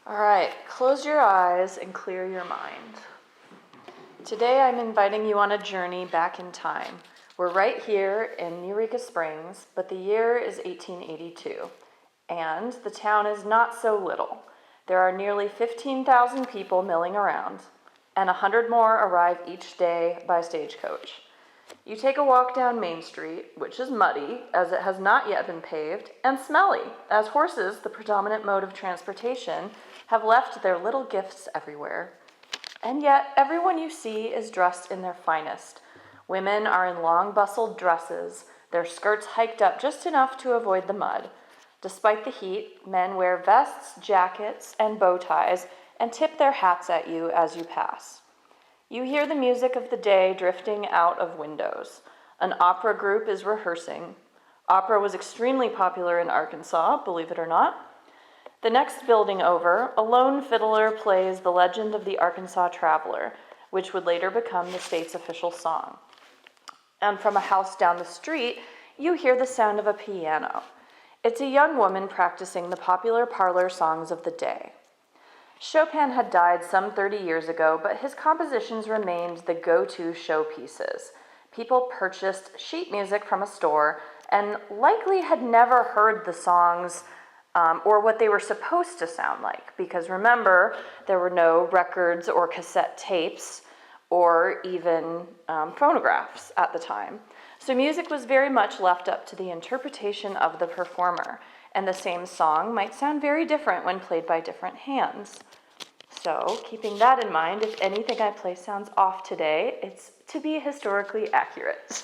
All right, close your eyes and clear your mind. Today I'm inviting you on a journey back in time. We're right here in Eureka Springs, but the year is 1882, and the town is not so little. There are nearly 15,000 people milling around, and 100 more arrive each day by stagecoach. You take a walk down Main Street, which is muddy, as it has not yet been paved, and smelly, as horses, the predominant mode of transportation, have left their little gifts everywhere. And yet, everyone you see is dressed in their finest. Women are in long bustled dresses, their skirts hiked up just enough to avoid the mud. Despite the heat, men wear vests, jackets, and bow ties, and tip their hats at you as you pass. You hear the music of the day drifting out of windows. An opera group is rehearsing. Opera was extremely popular in Arkansas, believe it or not. The next building over, a lone fiddler plays The Legend of the Arkansas Traveler, which would later become the state's official song. And from a house down the street, you hear the sound of a piano. It's a young woman practicing the popular Parlour songs of the day. Chopin had died some 30 years ago, but his compositions remained the go-to showpieces. People purchased sheet music from a store and likely had never heard the songs or what they were supposed to sound like, because remember, there were no records or cassette tapes or even phonographs at the time. So music was very much left up to the interpretation of the performer, and the same song might sound very different when played by different hands. So, keeping that in mind, if anything I play sounds off today, it's to be historically accurate.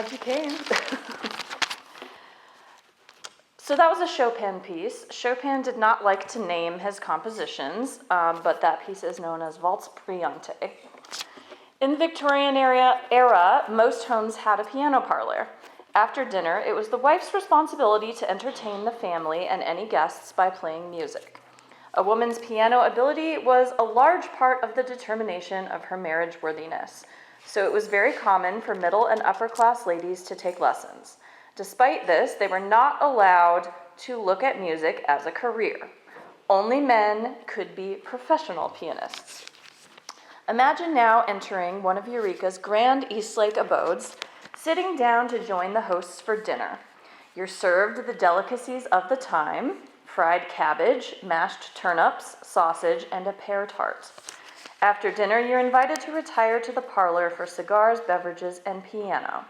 glad you came. So that was a Chopin piece. Chopin did not like to name his compositions, but that piece is known as Waltz Brillante. In the Victorian era, most homes had a piano parlor. After dinner, it was the wife's responsibility to entertain the family and any guests by playing music. A woman's piano ability was a large part of the determination of her marriage worthiness, so it was very common for middle and upper class ladies to take lessons. Despite this, they were not allowed to look at music as a career. Only men could be professional pianists. Imagine now entering one of Eureka's grand Eastlake abodes, sitting down to join the hosts for dinner. You're served the delicacies of the time: fried cabbage, mashed turnips, sausage, and a pear tart. After dinner, you're invited to retire to the parlor for cigars, beverages, and piano.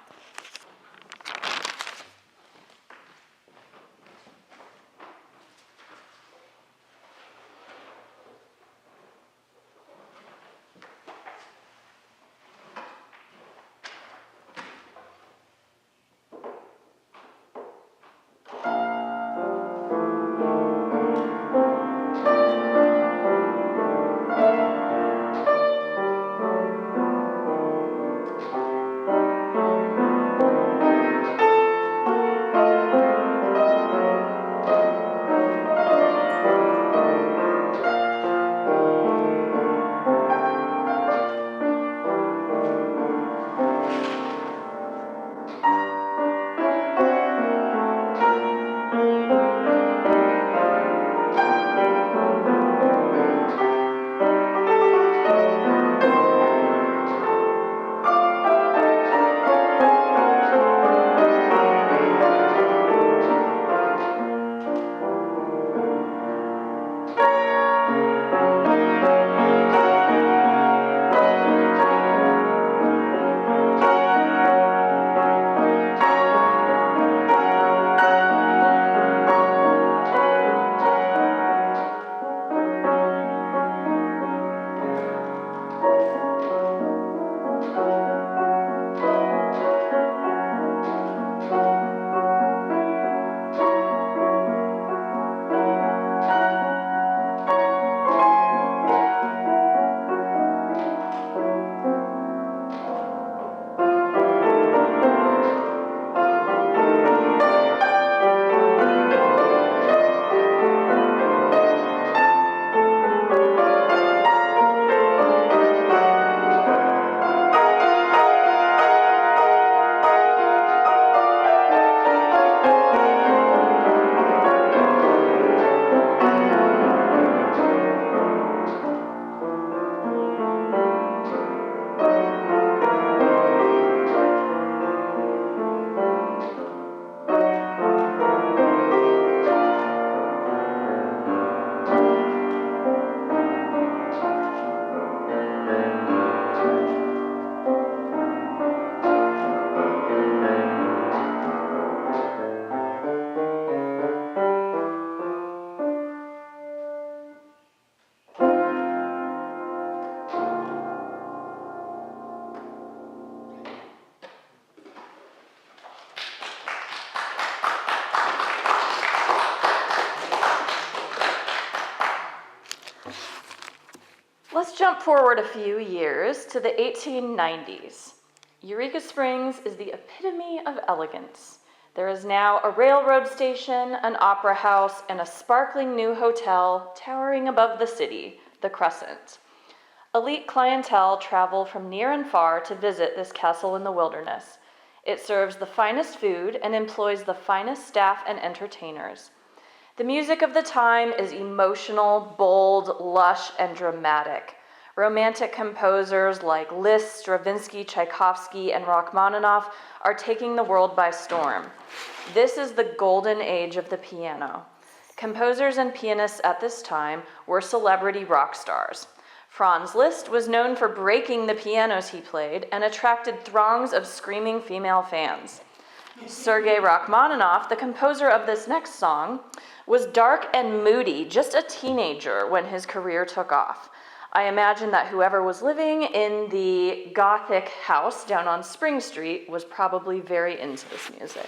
Let's jump forward a few years to the 1890s. Eureka Springs is the epitome of elegance. There is now a railroad station, an opera house, and a sparkling new hotel towering above the city, the Crescent. Elite clientele travel from near and far to visit this castle in the wilderness. It serves the finest food and employs the finest staff and entertainers. The music of the time is emotional, bold, lush, and dramatic. Romantic composers like Liszt, Stravinsky, Tchaikovsky, and Rachmaninoff are taking the world by storm. This is the golden age of the piano. Composers and pianists at this time were celebrity rock stars. Franz Liszt was known for breaking the pianos he played and attracted throngs of screaming female fans. Sergei Rachmaninoff, the composer of this next song, was dark and moody, just a teenager when his career took off. I imagine that whoever was living in the Gothic house down on Spring Street was probably very into this music.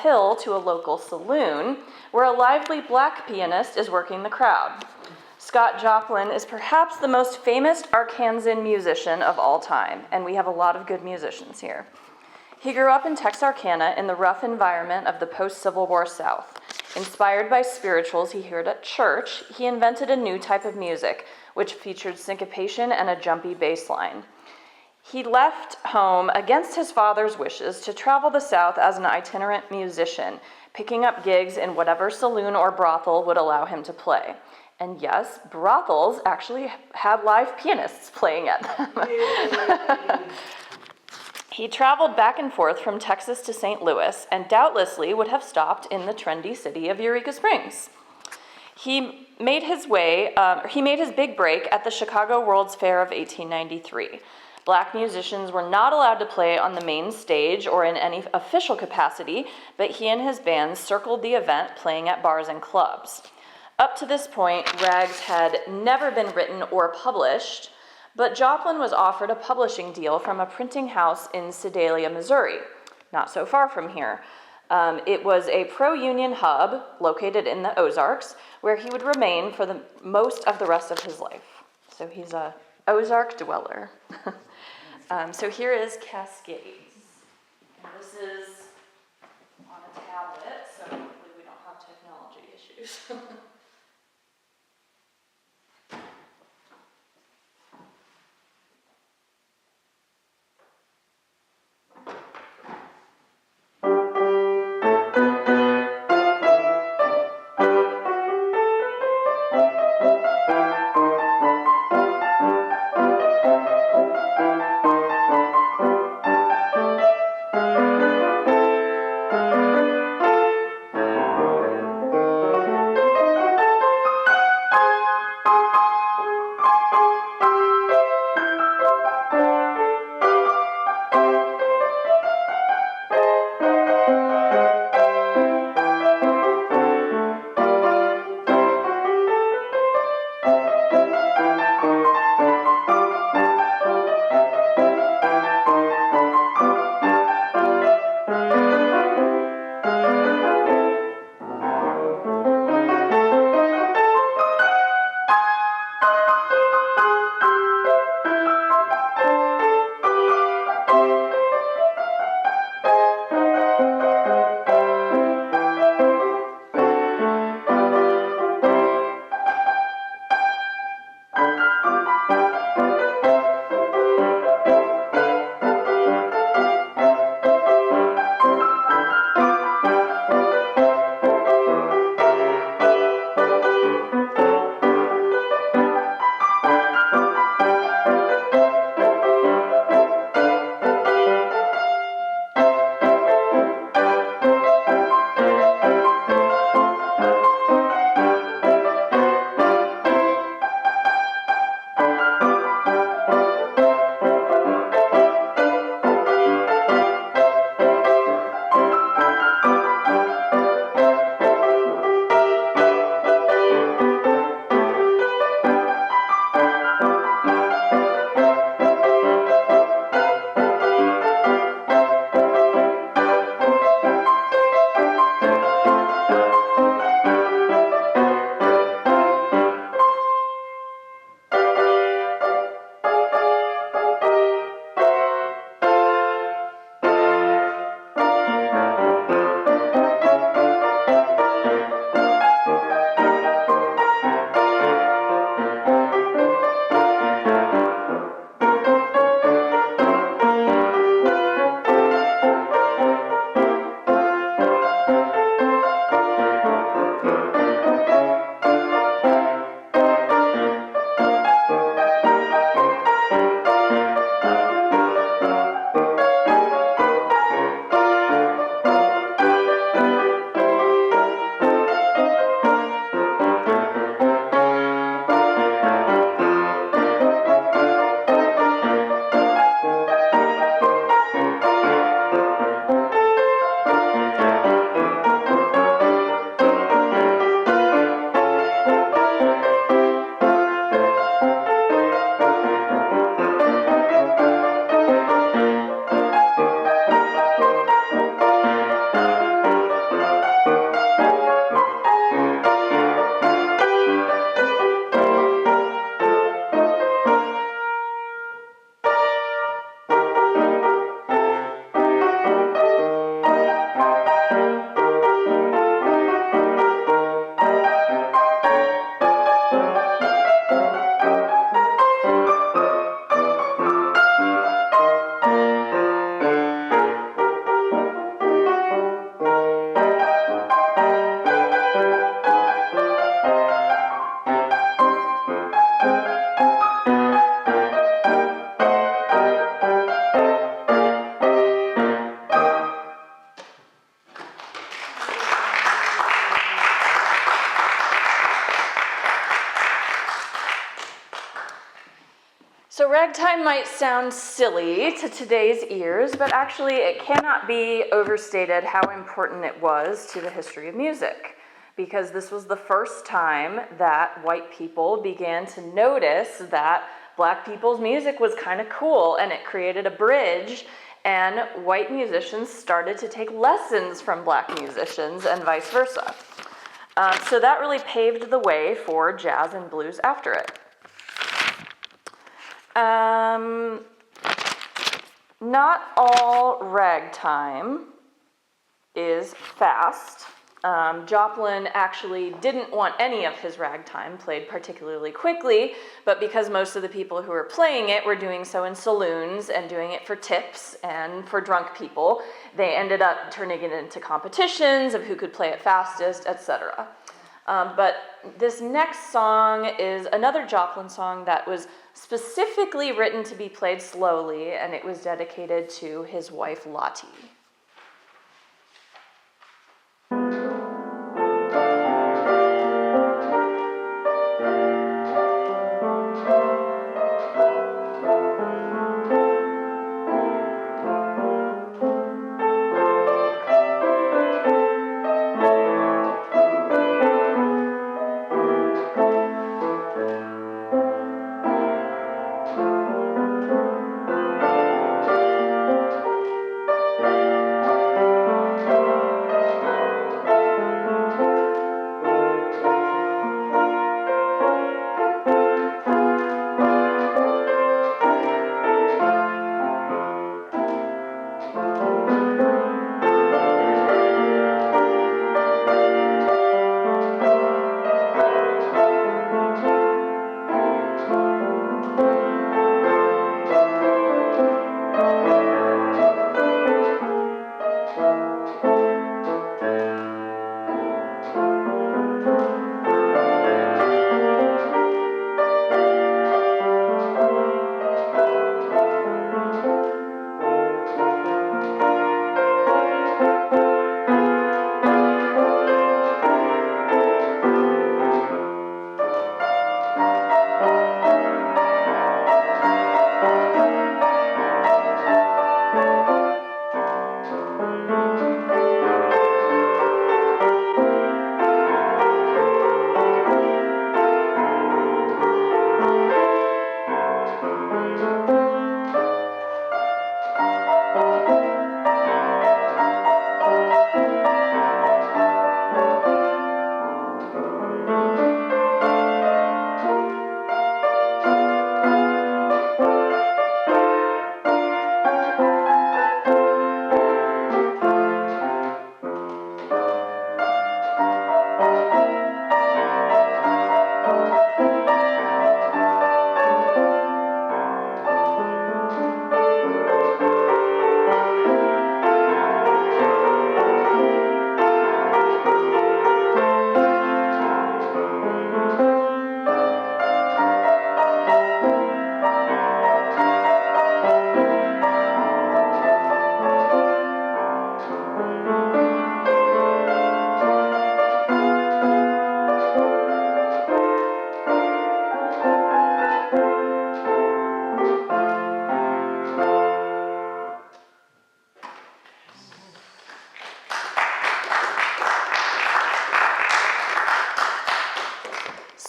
hill to a local saloon where a lively black pianist is working the crowd. Scott Joplin is perhaps the most famous Arkansan musician of all time, and we have a lot of good musicians here. He grew up in Texarkana in the rough environment of the post-Civil War South. Inspired by spirituals he heard at church, he invented a new type of music, which featured syncopation and a jumpy bass line. He left home against his father's wishes to travel the South as an itinerant musician, picking up gigs in whatever saloon or brothel would allow him to play. And yes, brothels actually had live pianists playing at them. He traveled back and forth from Texas to St. Louis and doubtlessly would have stopped in the trendy city of Eureka Springs. He made his big break at the Chicago World's Fair of 1893. Black musicians were not allowed to play on the main stage or in any official capacity, but he and his band circled the event playing at bars and clubs. Up to this point, rags had never been written or published, but Joplin was offered a publishing deal from a printing house in Sedalia, Missouri, not so far from here. It was a pro-union hub located in the Ozarks, where he would remain for the most of the rest of his life. So he's a Ozark dweller. So here is Cascades. And this is on a tablet, so hopefully we don't have technology issues. So ragtime might sound silly to today's ears, but actually it cannot be overstated how important it was to the history of music, because this was the first time that white people began to notice that black people's music was kind of cool, and it created a bridge, and white musicians started to take lessons from black musicians and vice versa. So that really paved the way for jazz and blues after it. Not all ragtime is fast. Joplin actually didn't want any of his ragtime played particularly quickly, but because most of the people who were playing it were doing so in saloons and doing it for tips and for drunk people, they ended up turning it into competitions of who could play it fastest, etc. But this next song is another Joplin song that was specifically written to be played slowly, and it was dedicated to his wife Lottie.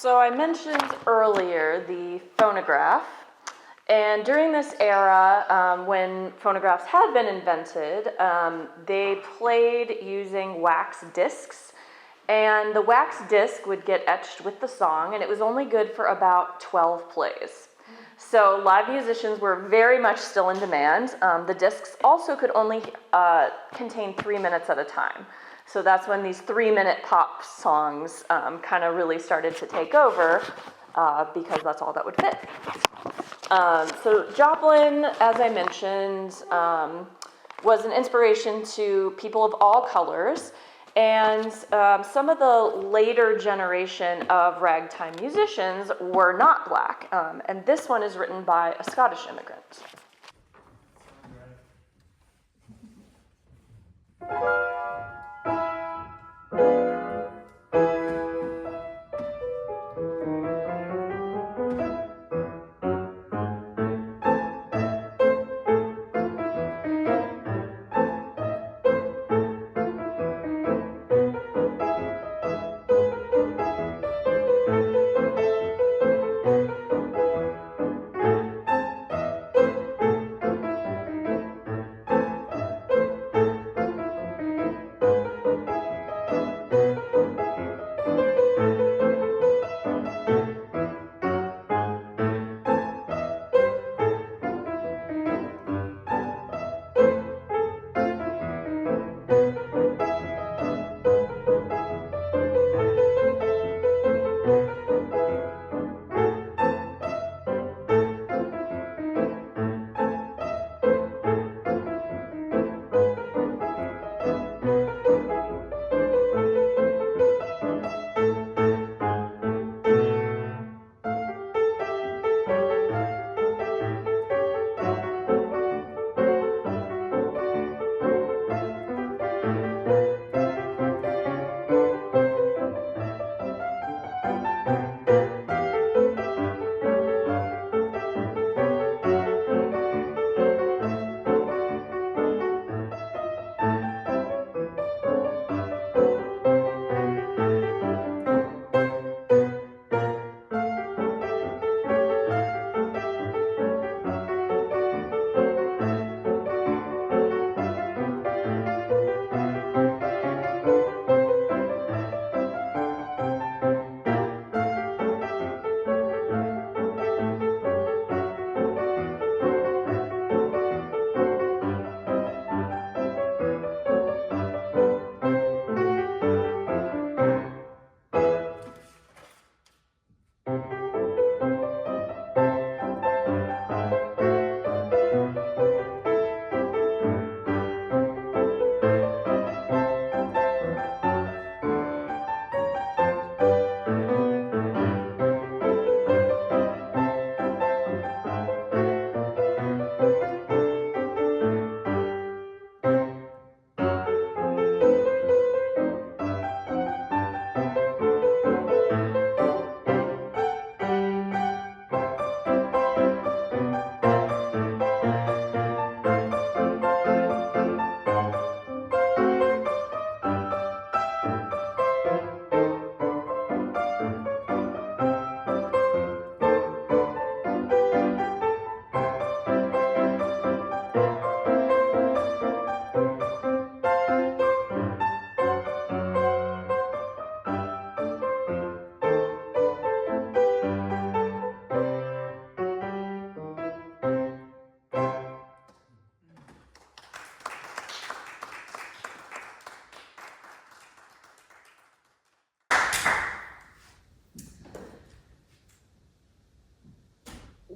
So I mentioned earlier the phonograph, and during this era, when phonographs had been invented, they played using wax discs, and the wax disc would get etched with the song, and it was only good for about 12 plays. So live musicians were very much still in demand. The discs also could only contain 3 minutes at a time. So that's when these 3-minute pop songs kind of really started to take over because that's all that would fit. So Joplin, as I mentioned, was an inspiration to people of all colors, and some of the later generation of ragtime musicians were not black, and this one is written by a Scottish immigrant.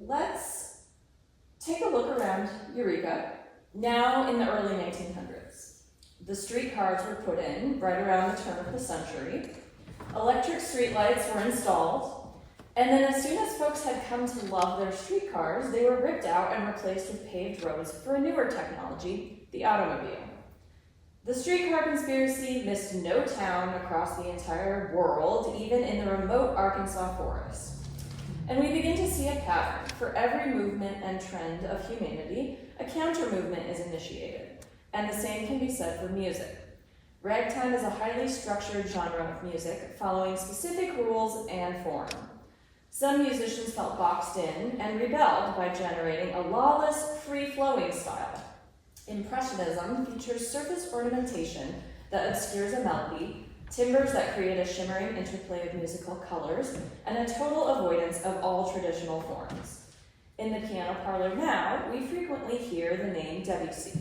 Let's take a look around Eureka, now in the early 1900s. The streetcars were put in right around the turn of the century. Electric streetlights were installed, and then as soon as folks had come to love their streetcars, they were ripped out and replaced with paved roads for a newer technology, the automobile. The streetcar conspiracy missed no town across the entire world, even in the remote Arkansas forest. And we begin to see a pattern. For every movement and trend of humanity, a counter-movement is initiated, and the same can be said for music. Ragtime is a highly structured genre of music, following specific rules and form. Some musicians felt boxed in and rebelled by generating a lawless, free-flowing style. Impressionism features surface ornamentation that obscures a melody, timbres that create a shimmering interplay of musical colors, and a total avoidance of all traditional forms. In the piano parlor now, we frequently hear the name Debussy.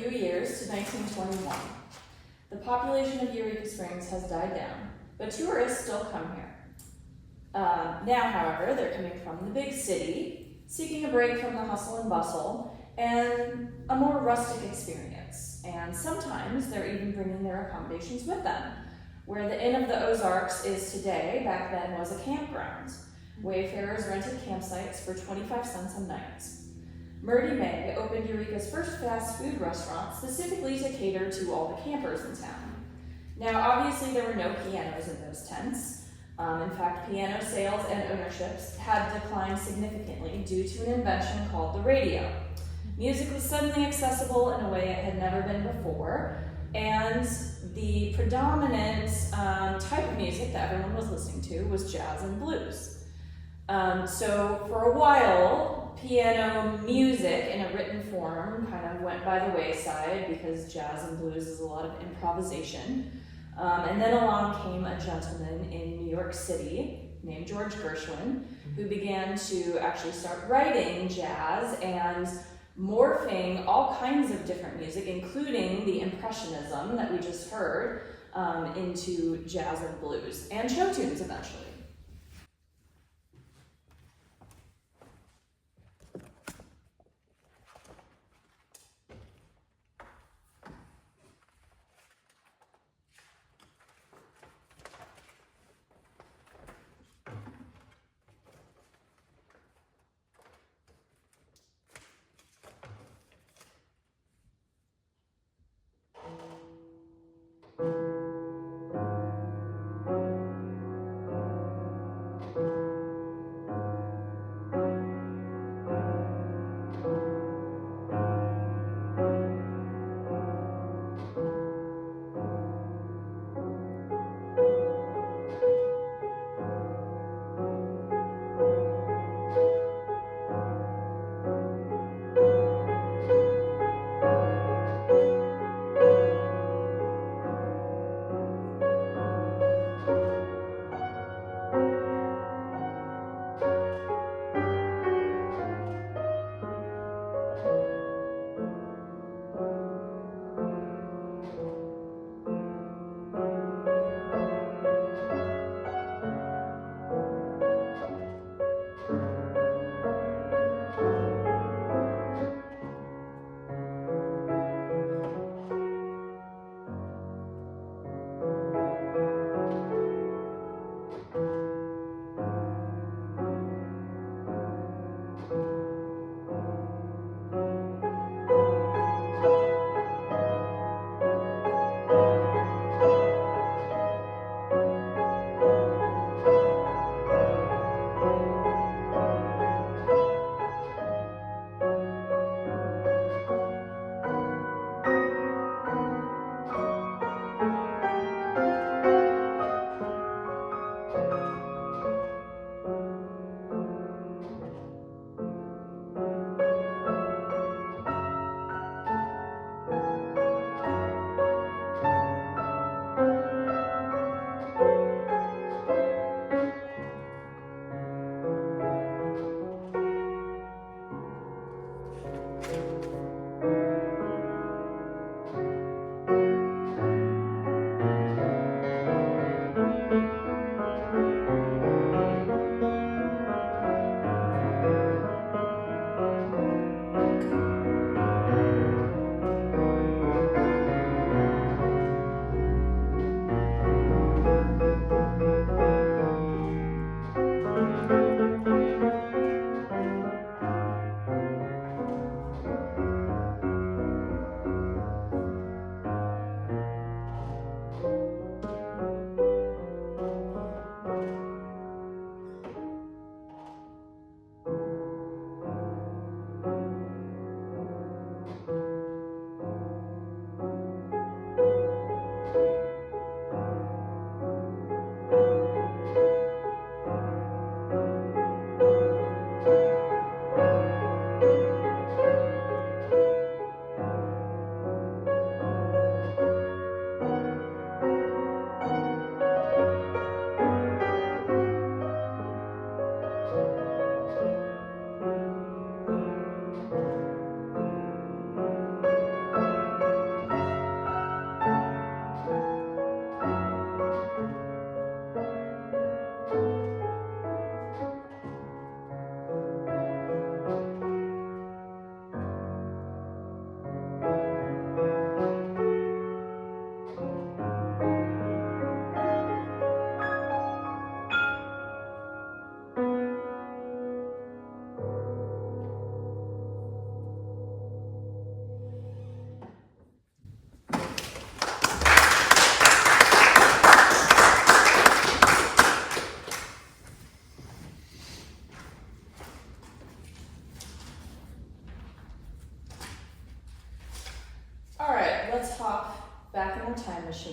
few years to 1921. The population of Eureka Springs has died down, but tourists still come here. Now, however, they're coming from the big city, seeking a break from the hustle and bustle, and a more rustic experience. And sometimes they're even bringing their accommodations with them. Where the Inn of the Ozarks is today, back then was a campground. Wayfarers rented campsites for 25 cents a night. Murdy May opened Eureka's first fast food restaurant specifically to cater to all the campers in town. Now, obviously, there were no pianos in those tents. In fact, piano sales and ownerships had declined significantly due to an invention called the radio. Music was suddenly accessible in a way it had never been before, and the predominant type of music that everyone was listening to was jazz and blues. So for a while, piano music in a written form kind of went by the wayside because jazz and blues is a lot of improvisation. And then along came a gentleman in New York City named George Gershwin, who began to actually start writing jazz and morphing all kinds of different music, including the Impressionism that we just heard, into jazz and blues, and show tunes eventually.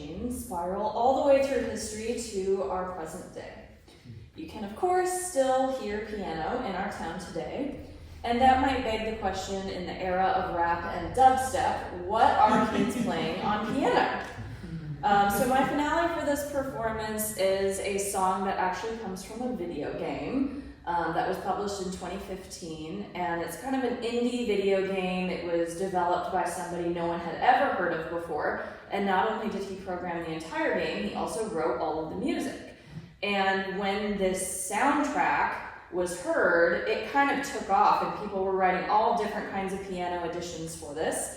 machine spiral all the way through history to our present day. You can, of course, still hear piano in our town today, and that might beg the question in the era of rap and dubstep, what are kids playing on piano? So my finale for this performance is a song that actually comes from a video game that was published in 2015, and it's kind of an indie video game. It was developed by somebody no one had ever heard of before, and not only did he program the entire game, he also wrote all of the music. And when this soundtrack was heard, it kind of took off, and people were writing all different kinds of piano editions for this.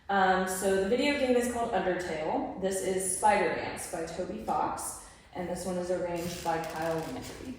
So the video game is called Undertale. This is Spider Dance by Toby Fox, and this one is arranged by Kyle Landry.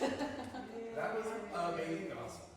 That was amazing. Awesome.